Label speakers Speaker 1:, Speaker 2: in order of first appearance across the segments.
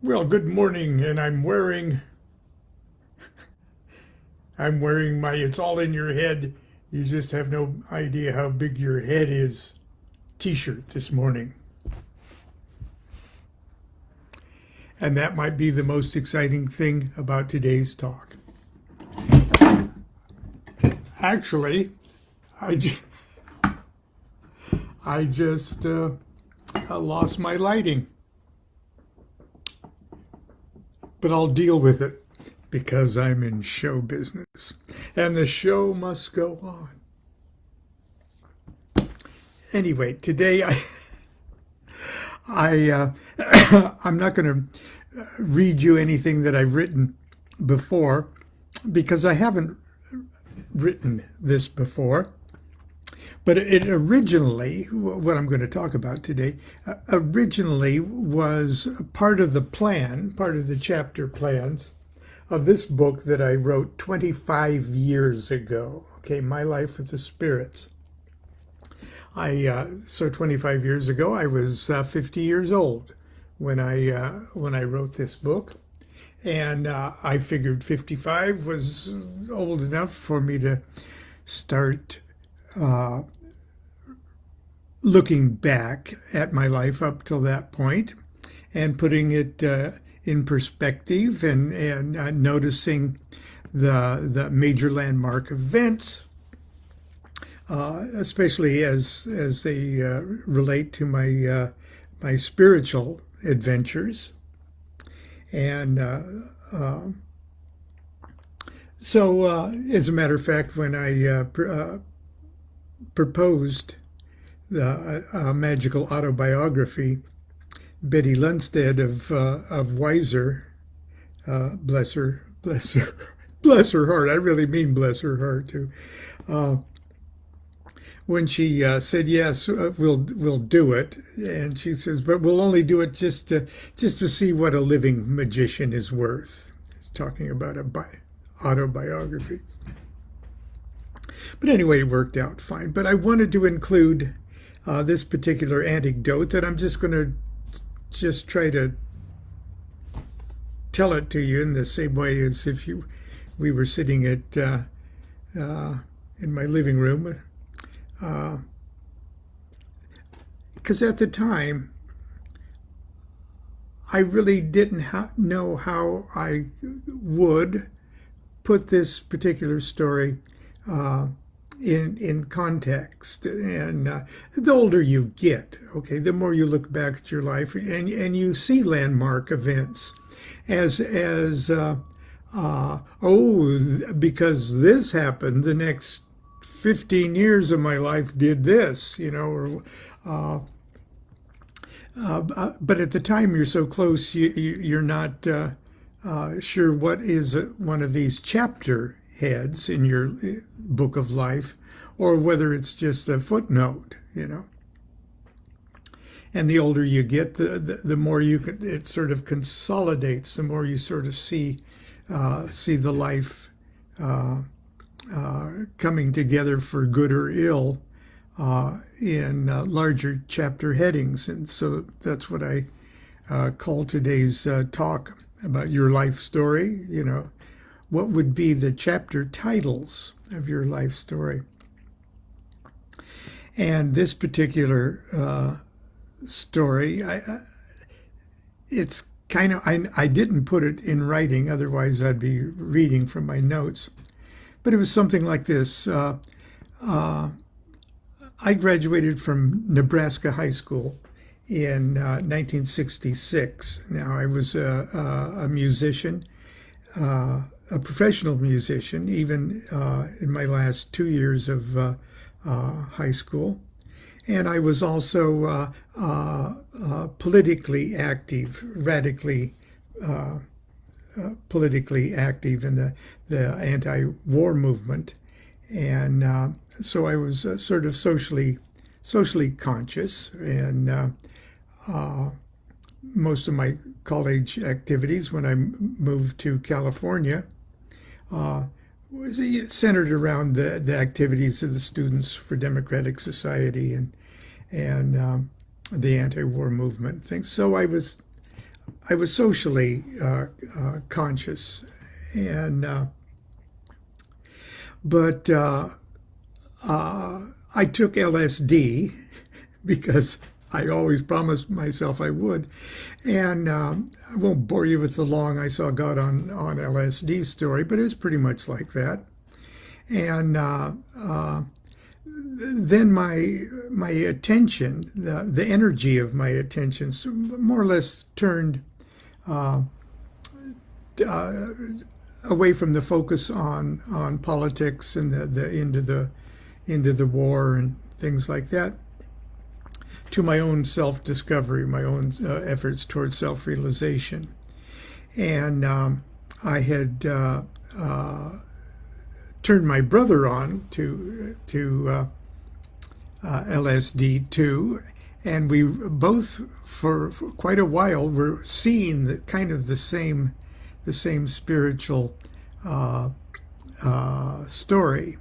Speaker 1: Well, good morning, and I'm wearing my "It's All in Your Head. You just have no idea how big your head is" t-shirt this morning. And that might be the most exciting thing about today's talk. Actually, I, ju- I just lost my lighting, but I'll deal with it because I'm in show business, and the show must go on. Anyway, today I'm not going to read you anything that I've written before because I haven't written this before. But it originally, what I'm going to talk about today, originally was part of the plan, part of the chapter plans of this book that I wrote 25 years ago. Okay, My Life with the Spirits. So 25 years ago, I was 50 years old when I wrote this book, and I figured 55 was old enough for me to start looking back at my life up till that point and putting it in perspective and noticing the major landmark events, especially as they relate to my spiritual adventures. And as a matter of fact, when I proposed the magical autobiography, Betty Lundstedt of Weiser, bless her heart. I really mean bless her heart too. When she said yes, we'll do it, and she says, but we'll only do it just to see what a living magician is worth. Talking about a autobiography. But anyway, it worked out fine. But I wanted to include this particular anecdote that I'm just going to try to tell it to you in the same way as if we were sitting in my living room. Because at the time, I really didn't know how I would put this particular story in context. And the older you get, okay, the more you look back at your life and you see landmark events as because this happened, the next 15 years of my life did this, or but at the time you're so close, you're not sure what is one of these chapter heads in your book of life, or whether it's just a footnote. And the older you get, the more it sort of consolidates. The more you sort of see the life coming together for good or ill in larger chapter headings. And so that's what I call today's talk about your life story. What would be the chapter titles of your life story? And this particular story, it's kind of, I didn't put it in writing, otherwise I'd be reading from my notes. But it was something like this. I graduated from Nebraska High School in 1966. Now, I was a musician, a professional musician, even in my last 2 years of high school. And I was also politically active, radically politically active in the anti-war movement. And so I was sort of socially conscious, and most of my college activities when I moved to California was centered around the activities of the Students for Democratic Society and the anti-war movement things. So I was I was socially conscious, and but I took LSD because I always promised myself I would. And I won't bore you with the long I saw God on LSD story, but it's pretty much like that. And then my attention, the energy of my attention, more or less turned away from the focus on politics and the into the war and things like that, to my own self-discovery, my own efforts towards self-realization. And I had turned my brother on to LSD too, and we both, for quite a while, were seeing the same spiritual story.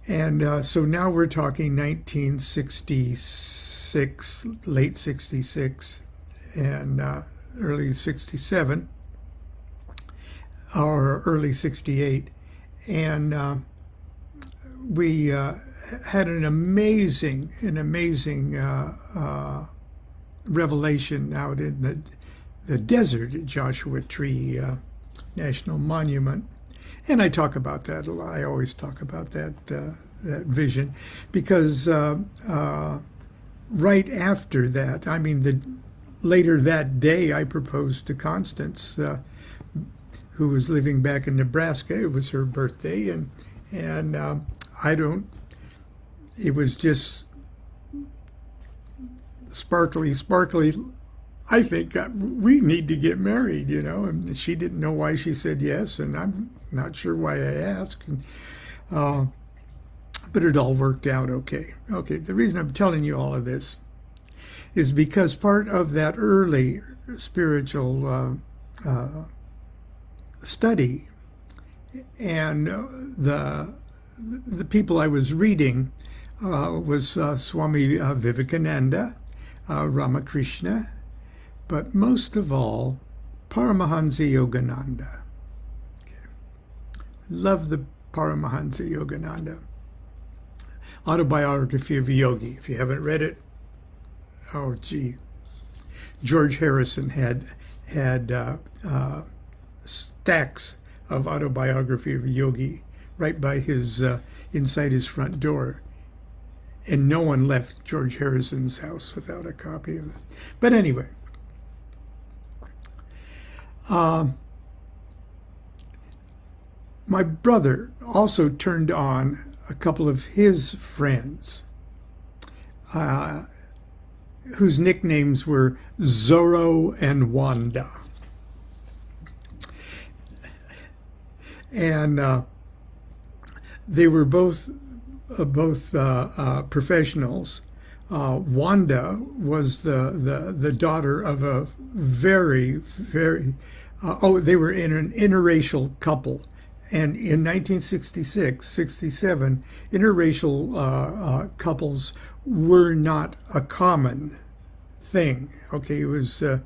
Speaker 1: And so now we're talking 1966, late 66, and early 67, or early 68. And we had an amazing revelation out in the desert at Joshua Tree National Monument. And I talk about that a lot. I always talk about that vision, because right after that, I mean, later that day, I proposed to Constance, who was living back in Nebraska. It was her birthday, and it was just sparkly. I think we need to get married, and she didn't know why she said yes, and I'm not sure why I asked. But it all worked out okay. Okay, the reason I'm telling you all of this is because part of that early spiritual study and the people I was reading was Swami Vivekananda, Ramakrishna, but most of all, Paramahansa Yogananda. Okay. Love the Paramahansa Yogananda. Autobiography of a Yogi. If you haven't read it, oh gee. George Harrison had stacks of Autobiography of a Yogi right by his inside his front door, and no one left George Harrison's house without a copy of it. But anyway, my brother also turned on a couple of his friends, whose nicknames were Zorro and Wanda. And they were both professionals. Wanda was the daughter of a very they were in an interracial couple. And in 1966, 67, interracial couples were not a common thing. Okay, it was a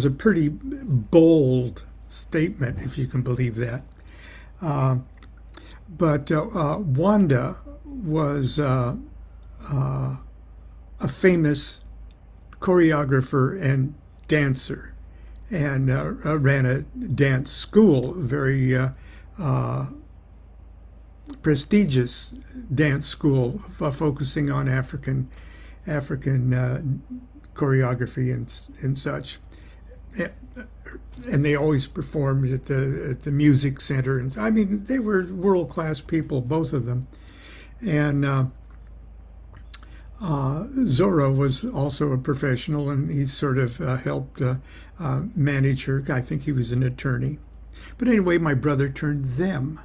Speaker 1: pretty bold statement, if you can believe that. But Wanda was a famous choreographer and dancer, and ran a dance school, very prestigious dance school, focusing on African choreography and such. And they always performed at the music center, and I mean, they were world-class people, both of them. And Zorro was also a professional, and he sort of helped manage her. I think he was an attorney. But anyway, my brother turned them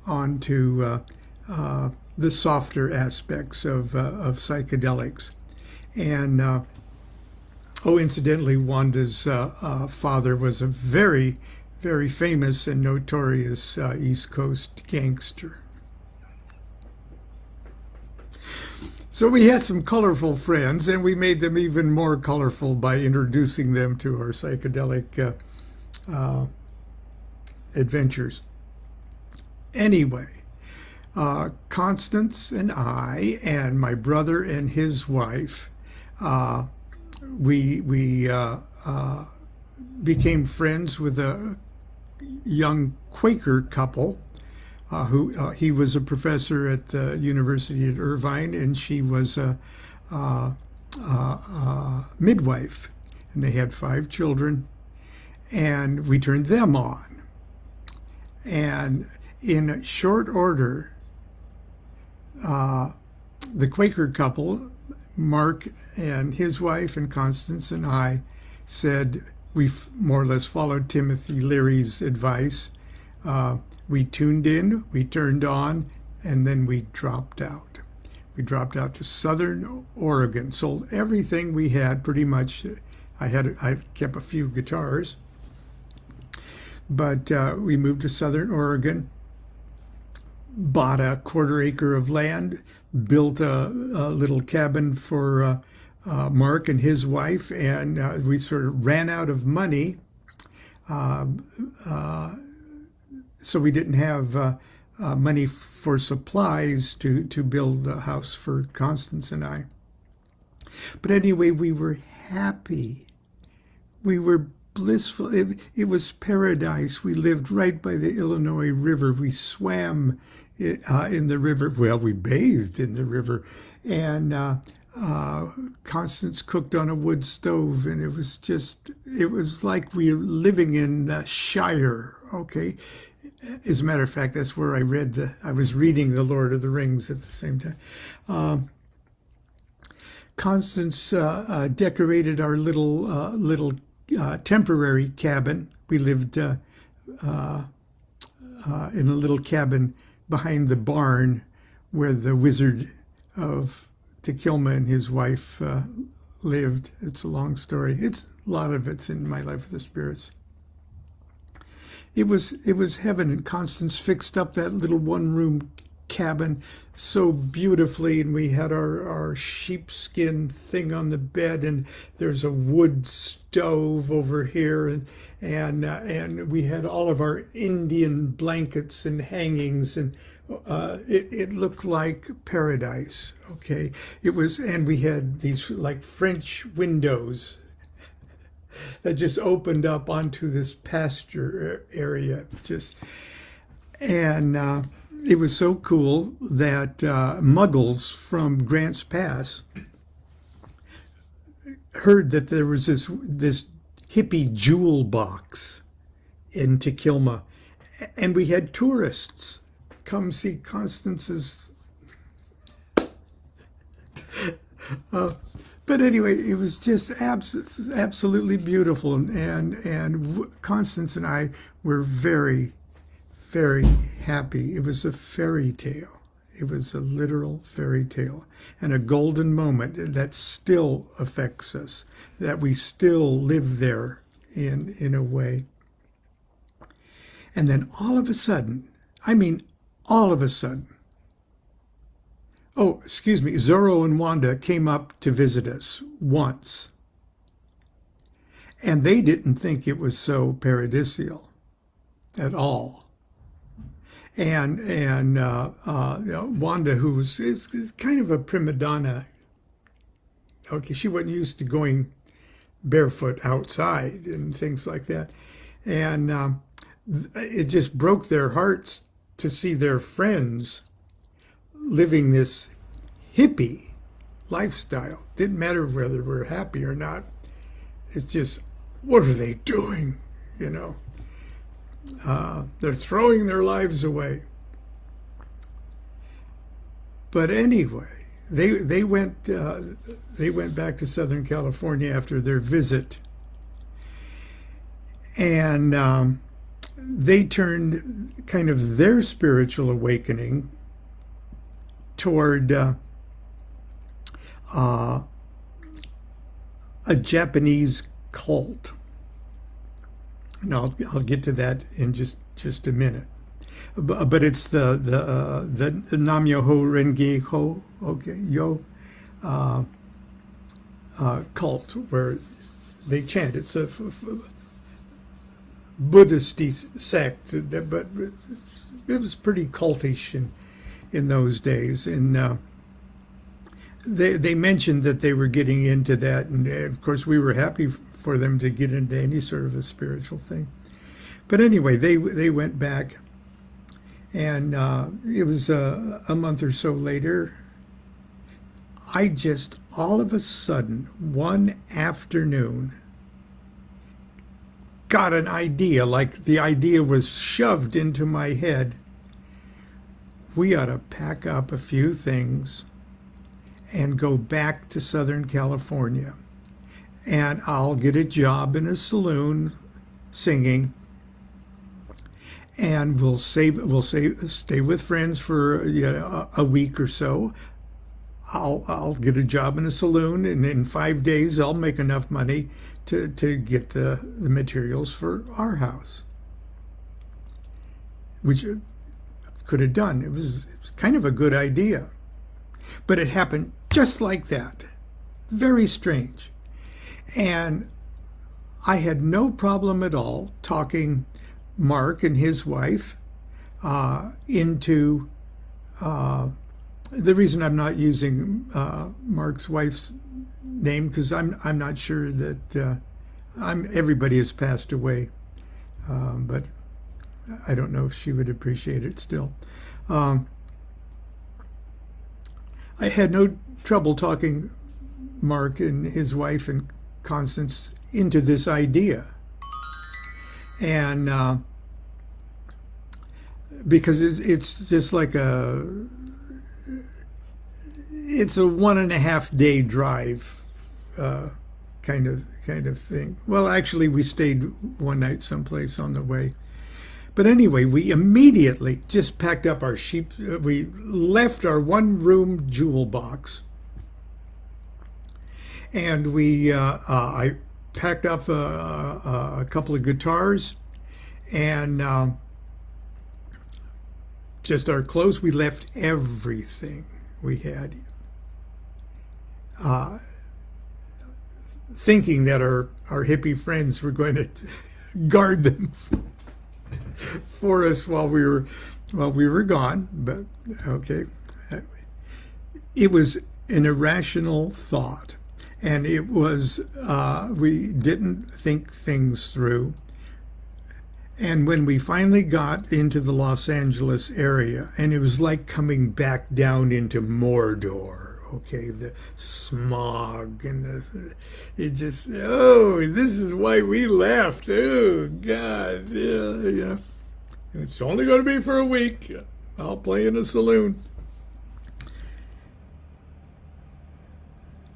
Speaker 1: on to the softer aspects of psychedelics. And incidentally, Wanda's father was a very, very famous and notorious East Coast gangster. So we had some colorful friends, and we made them even more colorful by introducing them to our psychedelic uh, adventures. Anyway, Constance and I and my brother and his wife, uh, we became friends with a young Quaker couple who he was a professor at the University at Irvine, and she was a, midwife, and they had 5 children, and we turned them on. And in short order, the Quaker couple, Mark and his wife, and Constance and I, said we more or less followed Timothy Leary's advice. We tuned in, we turned on, and then we dropped out. We dropped out to Southern Oregon, sold everything we had pretty much. I kept a few guitars, but we moved to Southern Oregon, bought a 1/4 acre of land, built a little cabin for Mark and his wife, and we sort of ran out of money. So we didn't have money for supplies to build a house for Constance and I. But anyway, we were happy. We were blissful. It was paradise. We lived right by the Illinois River. We swam in the river. Well, we bathed in the river. And Constance cooked on a wood stove, and it was like we were living in the Shire, okay? As a matter of fact, that's where I was reading The Lord of the Rings at the same time. Constance decorated our little temporary cabin. We lived in a little cabin behind the barn where the Wizard of Tequilma and his wife lived. It's a long story. A lot of it's in My Life with the Spirits. It was heaven, and Constance fixed up that little 1-room cabin so beautifully, and we had our sheepskin thing on the bed, and there's a wood stove over here, and we had all of our Indian blankets and hangings, and it looked like paradise. Okay, it was, and we had these like French windows that just opened up onto this pasture area. And it was so cool that Muggles from Grants Pass heard that there was this hippie jewel box in Tequilma, and we had tourists come see Constance's. But anyway, it was just absolutely beautiful, and Constance and I were very, very happy. It was a fairy tale. It was a literal fairy tale, and a golden moment that still affects us, that we still live there in a way. And then all of a sudden, oh, excuse me, Zorro and Wanda came up to visit us once. And they didn't think it was so paradisial at all. And Wanda, who is kind of a prima donna, okay, she wasn't used to going barefoot outside and things like that. And it just broke their hearts to see their friends living this hippie lifestyle. Didn't matter whether we're happy or not. It's just, what are they doing? You know, they're throwing their lives away. But anyway, they went back to Southern California after their visit, and they turned kind of their spiritual awakening toward a Japanese cult, and I'll get to that in just a minute. But it's the Nam Myoho Renge Ho, okay, yo, cult where they chant. It's a Buddhist sect, but it was pretty cultish in those days. And they mentioned that they were getting into that, and of course we were happy for them to get into any sort of a spiritual thing. But anyway, they went back, and it was a month or so later. I just all of a sudden, one afternoon, got an idea, like the idea was shoved into my head. We ought to pack up a few things and go back to Southern California. And I'll get a job in a saloon singing, and we'll stay with friends for a week or so. I'll get a job in a saloon, and in 5 days I'll make enough money to get the materials for our house, which I could have done. It was kind of a good idea, but it happened just like that. Very strange. And I had no problem at all talking Mark and his wife into the reason I'm not using Mark's wife's name, because I'm not sure that everybody has passed away, but I don't know if she would appreciate it still. I had no trouble talking Mark and his wife and Constance into this idea, and because it's just like it's a 1.5 day drive, kind of thing. Well, actually, we stayed one night someplace on the way. But anyway, we immediately just packed up our sheep. We left our one-room jewel box, and I packed up a couple of guitars and just our clothes. We left everything we had, thinking that our hippie friends were going to guard them for us while we were gone. But okay, it was an irrational thought, and it was we didn't think things through. And when we finally got into the Los Angeles area, and it was like coming back down into Mordor. Okay, the smog and it just, this is why we left. Oh, God, yeah. It's only going to be for a week. I'll play in a saloon.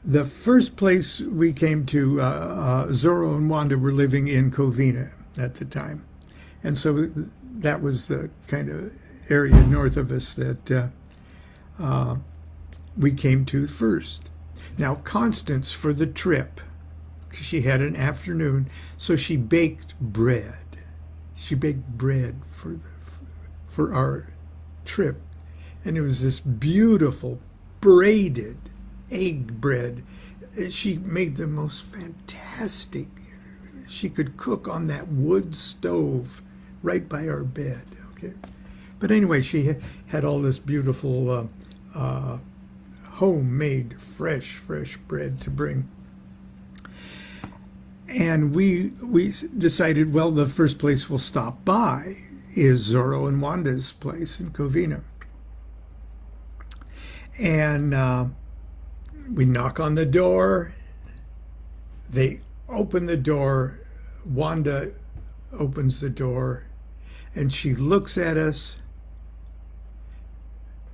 Speaker 1: The first place we came to, Zorro and Wanda were living in Covina at the time. And so that was the kind of area north of us that we came to first. Now, Constance, for the trip, she had an afternoon, so she baked bread. She baked bread for our trip, and it was this beautiful braided egg bread. She made the most fantastic. She could cook on that wood stove right by our bed. Okay, but anyway, she had all this beautiful homemade fresh bread to bring. And we decided, well, the first place we'll stop by is Zorro and Wanda's place in Covina. And we knock on the door. They open the door. Wanda opens the door, and she looks at us,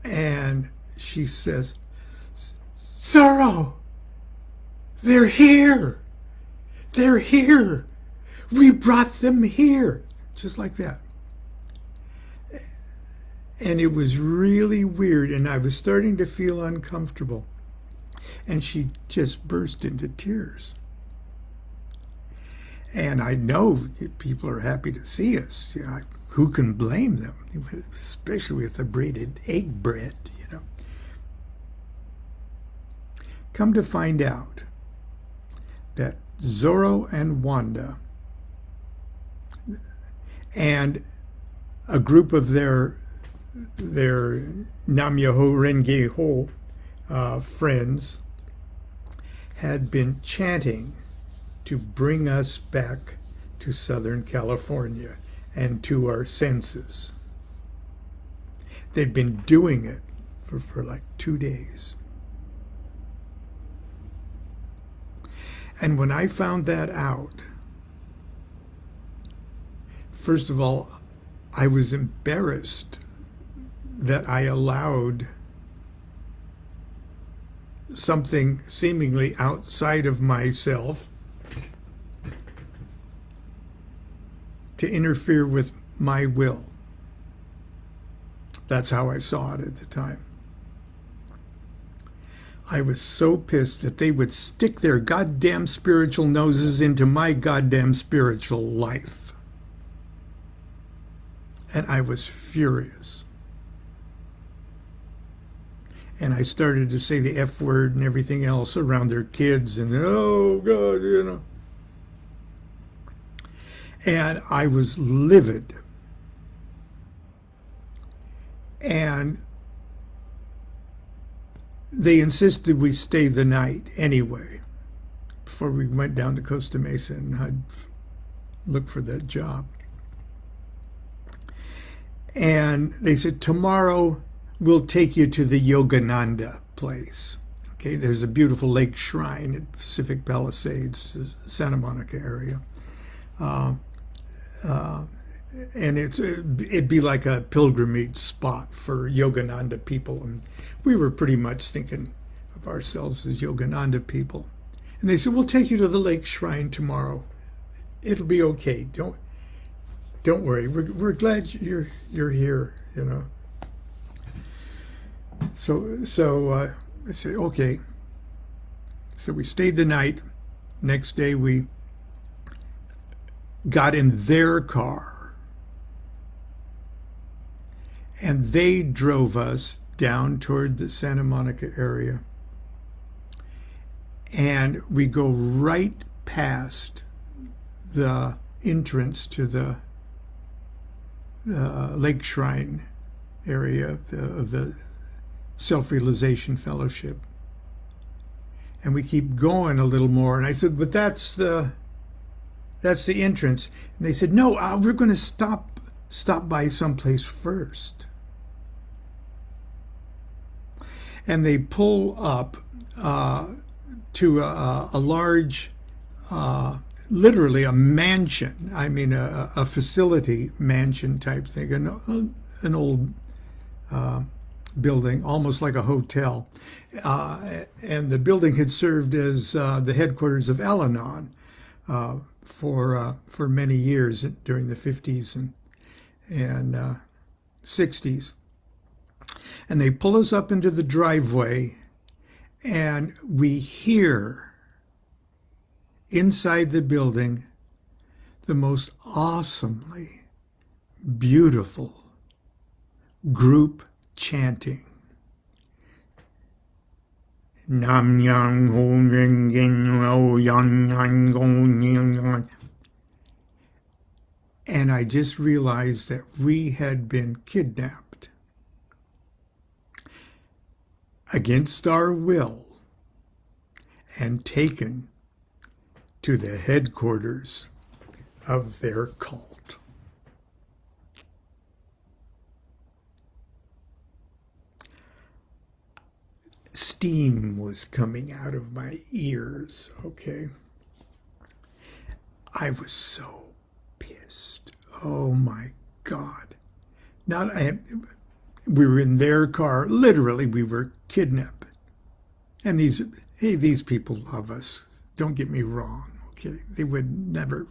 Speaker 1: and she says, "Zorro, they're here. They're here. We brought them here." Just like that. And it was really weird, and I was starting to feel uncomfortable. And she just burst into tears. And I know people are happy to see us. You know, who can blame them? Especially with the braided egg bread, you know. Come to find out that Zorro and Wanda and a group of their Nam-myoho Renge-ho friends had been chanting to bring us back to Southern California and to our senses. They'd been doing it for like 2 days. And when I found that out, first of all, I was embarrassed that I allowed something seemingly outside of myself to interfere with my will. That's how I saw it at the time. I was so pissed that they would stick their goddamn spiritual noses into my goddamn spiritual life. And I was furious. And I started to say the F word and everything else around their kids, and oh God, you know. And I was livid. And they insisted we stay the night anyway, before we went down to Costa Mesa and I'd look for that job. And they said, tomorrow we'll take you to the Yogananda place. Okay, there's a beautiful lake shrine at Pacific Palisades, Santa Monica area. And it'd be like a pilgrimage spot for Yogananda people. And we were pretty much thinking of ourselves as Yogananda people. And they said, we'll take you to the lake shrine tomorrow. It'll be okay. Don't worry. We're glad you're here, you know. So I said, okay. So we stayed the night. Next day we got in their car and they drove us down toward the Santa Monica area. And we go right past the entrance to the Lake Shrine area of the Self-Realization Fellowship. And we keep going a little more. And I said, but that's the entrance. And they said, no, we're going to stop by someplace first. And they pull up to a large, literally a mansion. I mean, a facility mansion type thing, an old building, almost like a hotel. And the building had served as the headquarters of Al-Anon for many years during the 50s and 60s. And they pull us up into the driveway, and we hear inside the building the most awesomely beautiful group chanting. Nam yang ho ring yin ro yang yang gong yin. And I just realized that we had been kidnapped against our will and taken to the headquarters of their cult. Steam was coming out of my ears, okay? I was so pissed. Oh my God. We were in their car. Literally, we were kidnapped. And these people love us. Don't get me wrong, okay? They would never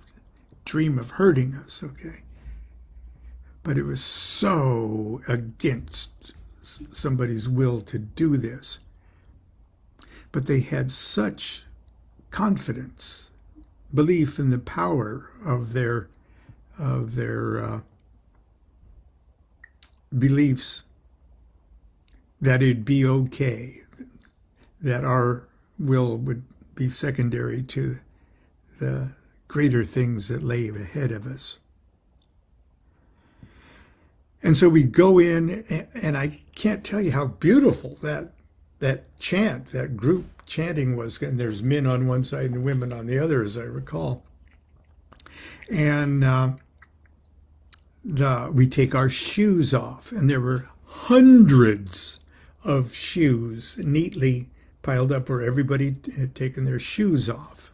Speaker 1: dream of hurting us, okay? But it was so against somebody's will to do this. But they had such confidence, belief in the power of their beliefs, that it'd be okay, that our will would be secondary to the greater things that lay ahead of us. And so we go in, and I can't tell you how beautiful that chant, that group chanting was. And there's men on one side and women on the other, as I recall. And we take our shoes off, and there were hundreds of shoes neatly piled up where everybody had taken their shoes off.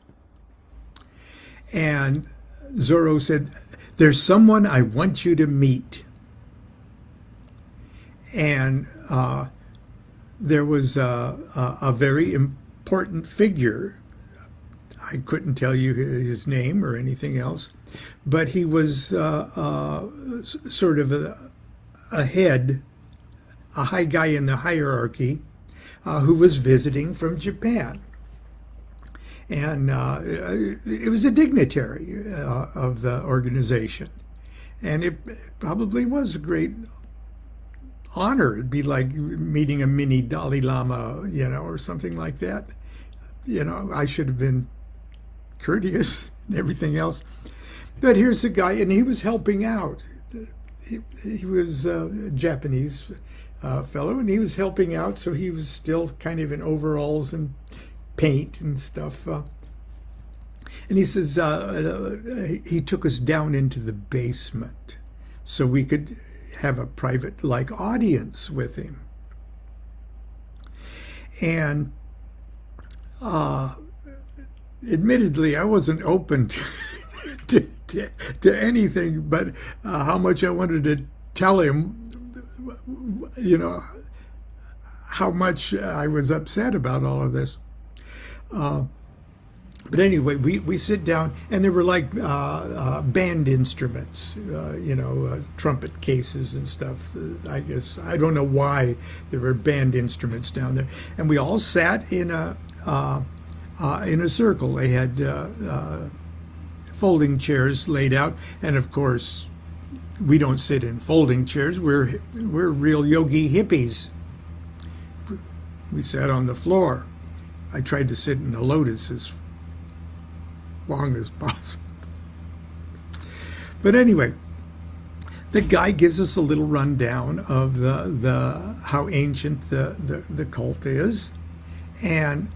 Speaker 1: And Zorro said, "There's someone I want you to meet." And there was a very important figure. I couldn't tell you his name or anything else, but he was sort of a head, a high guy in the hierarchy, who was visiting from Japan. And it was a dignitary of the organization. And it probably was a great honor. It'd be like meeting a mini Dalai Lama, or something like that. I should have been courteous and everything else. But here's a guy, and he was helping out. He was a Japanese fellow, and he was helping out, so he was still kind of in overalls and paint and stuff. And he says, he took us down into the basement so we could have a private audience with him. And admittedly, I wasn't open to anything but how much I wanted to tell him, how much I was upset about all of this. But anyway, we sit down, and there were band instruments, trumpet cases and stuff. I guess I don't know why there were band instruments down there, and we all sat in a circle. They had folding chairs laid out, and of course, we don't sit in folding chairs. We're real yogi hippies. We sat on the floor. I tried to sit in the lotus as long as possible. But anyway, the guy gives us a little rundown of the how ancient the cult is, and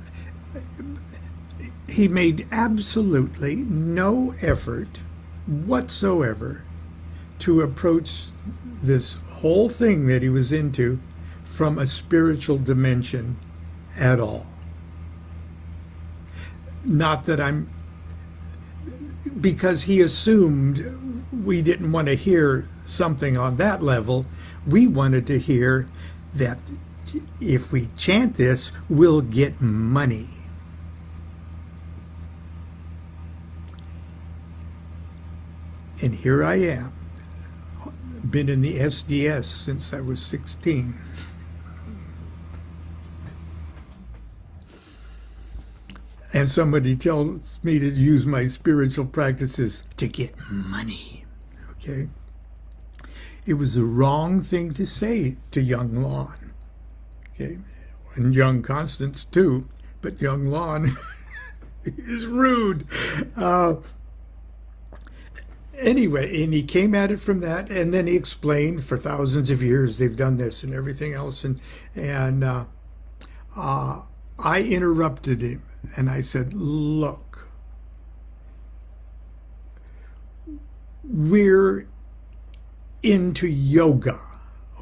Speaker 1: he made absolutely no effort whatsoever to approach this whole thing that he was into from a spiritual dimension at all. Not that because he assumed we didn't want to hear something on that level. We wanted to hear that if we chant this, we'll get money. And here I am, been in the SDS since I was 16. And somebody tells me to use my spiritual practices to get money, okay? It was the wrong thing to say to young Lon, okay? And young Constance too, but young Lon is rude. Anyway, and he came at it from that, and then he explained for thousands of years they've done this and everything else, and I interrupted him. And I said, look, we're into yoga,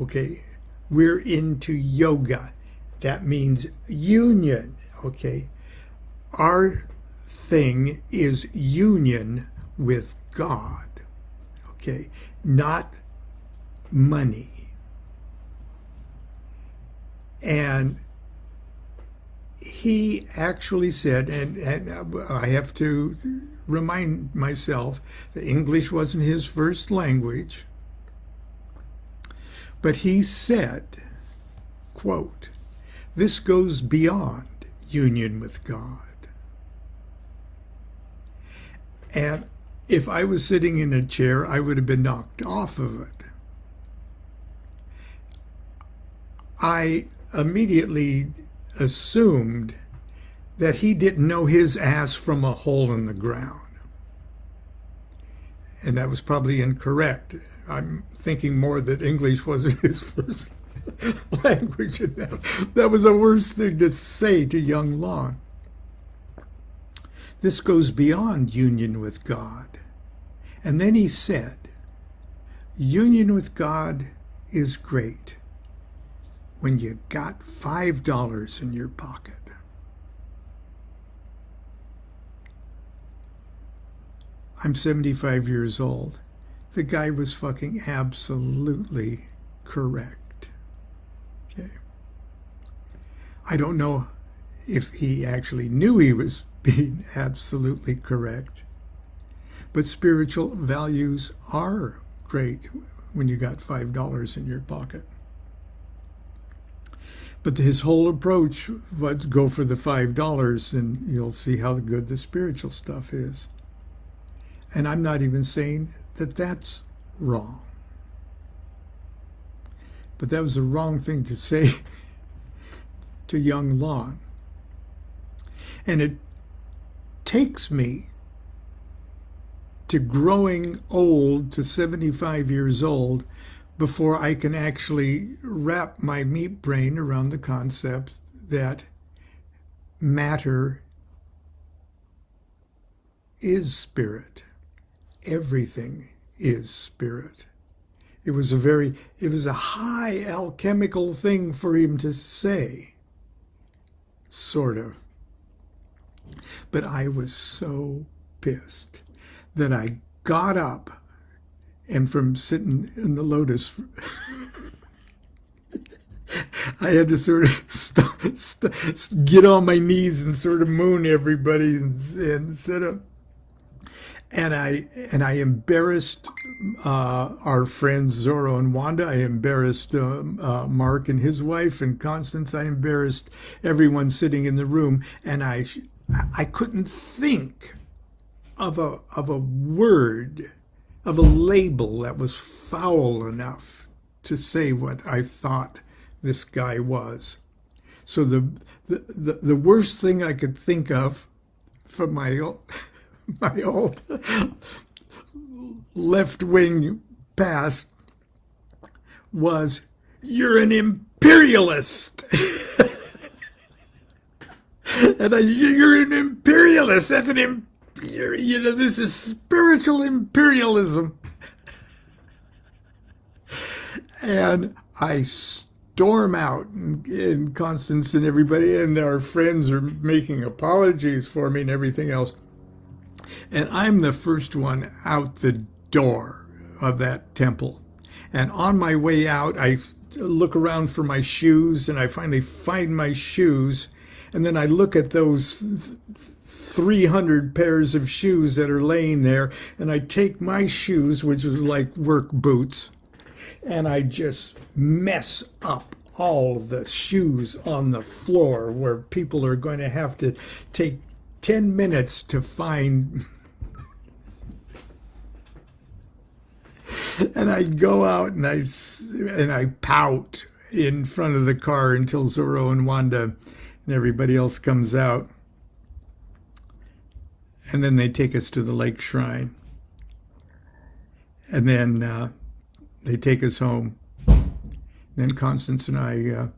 Speaker 1: okay? We're into yoga. That means union, okay? Our thing is union with God, okay? Not money. And he actually said, and I have to remind myself that English wasn't his first language, but he said, quote, "This goes beyond union with God." And if I was sitting in a chair, I would have been knocked off of it. I immediately assumed that he didn't know his ass from a hole in the ground. And that was probably incorrect. I'm thinking more that English wasn't his first language. And that was the worst thing to say to young Lon. This goes beyond union with God. And then he said, union with God is great when you got $5 in your pocket. I'm 75 years old. The guy was fucking absolutely correct. Okay. I don't know if he actually knew he was being absolutely correct, but spiritual values are great when you got $5 in your pocket. But his whole approach was go for the $5 and you'll see how good the spiritual stuff is. And I'm not even saying that that's wrong. But that was the wrong thing to say to young Lon. And it takes me to growing old, to 75 years old, before I can actually wrap my meat brain around the concept that matter is spirit. Everything is spirit. It was a high alchemical thing for him to say, sort of. But I was so pissed that I got up, and from sitting in the lotus, I had to sort of get on my knees and sort of moon everybody and sit up. And I embarrassed our friends Zorro and Wanda. I embarrassed Mark and his wife and Constance. I embarrassed everyone sitting in the room. And I couldn't think of a word, of a label that was foul enough to say what I thought this guy was. So the worst thing I could think of from my old left-wing past was, you're an imperialist. And you're an imperialist. That's this is spiritual imperialism. And I storm out, and Constance and everybody and our friends are making apologies for me and everything else. And I'm the first one out the door of that temple. And on my way out, I look around for my shoes, and I finally find my shoes. And then I look at those 300 pairs of shoes that are laying there, and I take my shoes, which are like work boots, and I just mess up all the shoes on the floor where people are going to have to take 10 minutes to find. And I go out and I pout in front of the car until Zorro and Wanda and everybody else comes out. And then they take us to the lake shrine. And then they take us home. Then Constance and I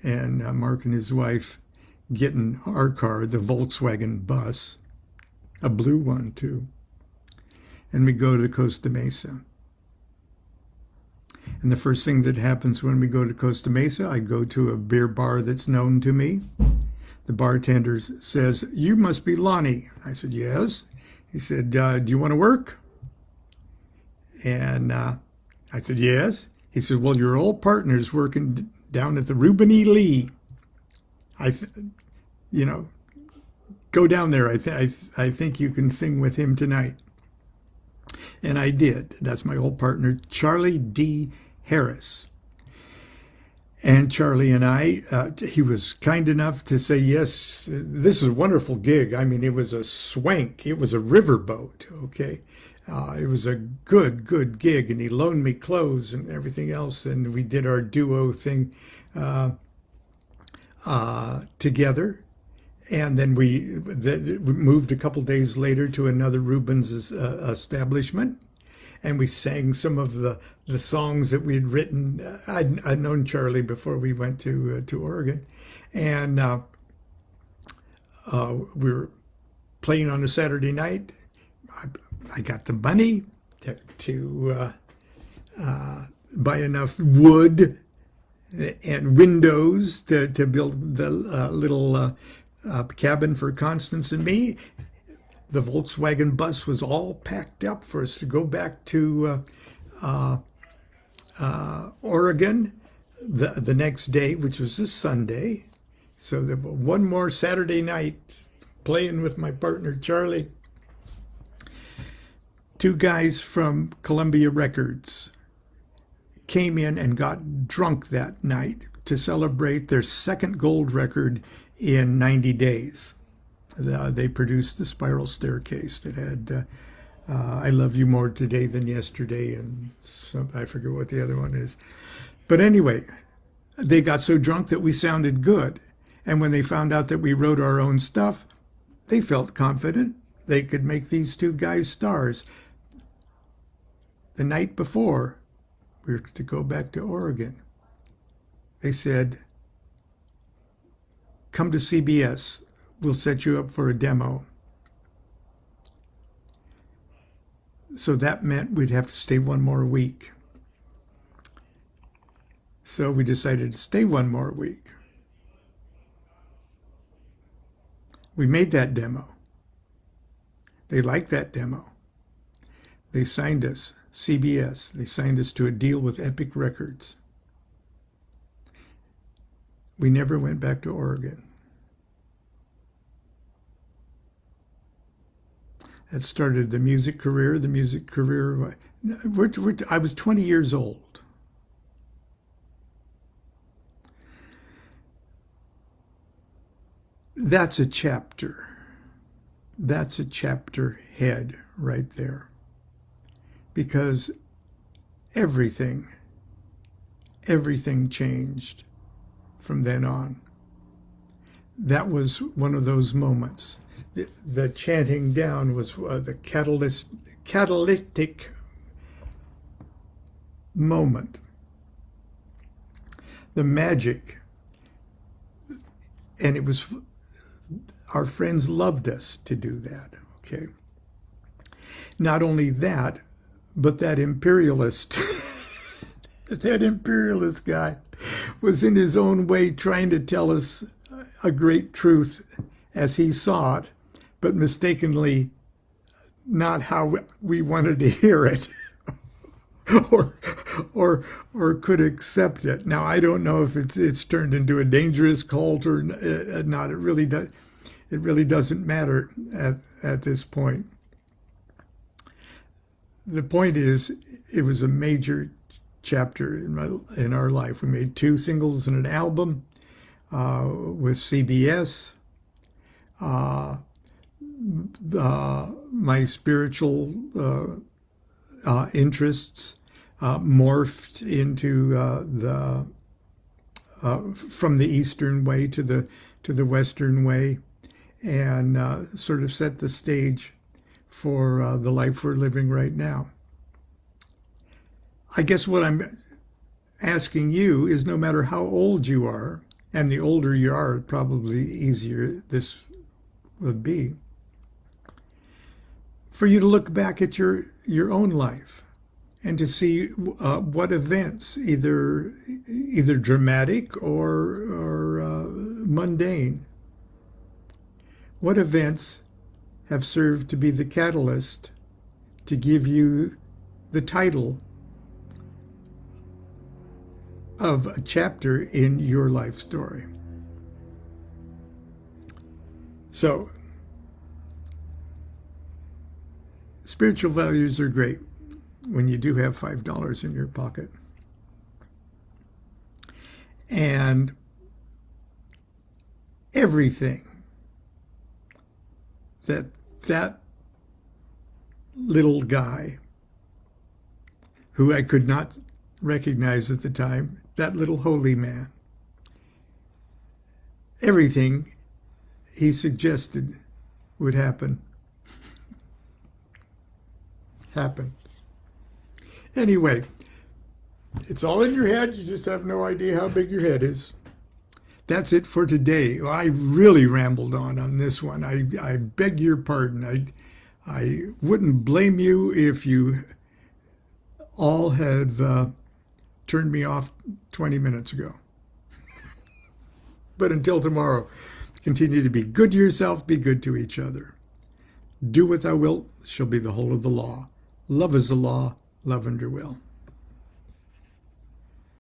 Speaker 1: and Mark and his wife get in our car, the Volkswagen bus, a blue one too. And we go to Costa Mesa. And the first thing that happens when we go to Costa Mesa, I go to a beer bar that's known to me. The bartender says, "You must be Lonnie." I said, "Yes." He said, "Do you want to work?" And I said, "Yes." He said, "Well, your old partner's working down at the Reuben E. Lee. Go down there. I think you can sing with him tonight." And I did. That's my old partner, Charlie D. Harris. And Charlie and I, he was kind enough to say, "Yes, this is a wonderful gig." I mean, it was a swank. It was a riverboat, okay? It was a good gig. And he loaned me clothes and everything else. And we did our duo thing together. And then we moved a couple days later to another Rubens establishment, and we sang some of the songs that we had written. I'd known Charlie before we went to Oregon, and we were playing on a Saturday night. I got the money to buy enough wood and windows to build the little cabin for Constance and me. The Volkswagen bus was all packed up for us to go back to Oregon the next day, which was this Sunday. So there was one more Saturday night playing with my partner Charlie. Two guys from Columbia Records came in and got drunk that night to celebrate their second gold record in 90 days. They produced the Spiral Staircase that had I Love You More Today Than Yesterday, and I forget what the other one is. But anyway, they got so drunk that we sounded good. And when they found out that we wrote our own stuff, they felt confident they could make these two guys stars. The night before we were to go back to Oregon, they said, "Come to CBS. We'll set you up for a demo." So that meant we'd have to stay one more week. So we decided to stay one more week. We made that demo. They liked that demo. They signed us, CBS. They signed us to a deal with Epic Records. We never went back to Oregon. That started the music career. I was 20 years old. That's a chapter. That's a chapter head right there. Because everything changed from then on. That was one of those moments. The chanting down was the catalytic moment. The magic. And it was, our friends loved us to do that, okay? Not only that, but that imperialist, that imperialist guy was in his own way trying to tell us a great truth as he saw it, but mistakenly not how we wanted to hear it or could accept it. Now, I don't know if it's turned into a dangerous cult or not. It really doesn't matter at this point. The point is, it was a major chapter in our life. We made 2 singles and an album with CBS. My spiritual interests morphed into from the Eastern way to the Western way, and sort of set the stage for the life we're living right now. I guess what I'm asking you is, no matter how old you are, and the older you are, probably easier this would be, for you to look back at your own life and to see what events, either dramatic or mundane, what events have served to be the catalyst to give you the title of a chapter in your life story. So, spiritual values are great when you do have $5 in your pocket. And everything that little guy, who I could not recognize at the time, that little holy man, everything he suggested would happen. Happened. Anyway, it's all in your head. You just have no idea how big your head is. That's it for today. I really rambled on this one. I beg your pardon. I wouldn't blame you if you all had turned me off 20 minutes ago. But until tomorrow, continue to be good to yourself, be good to each other. Do what thou wilt shall be the whole of the law. Love is the law, love under will.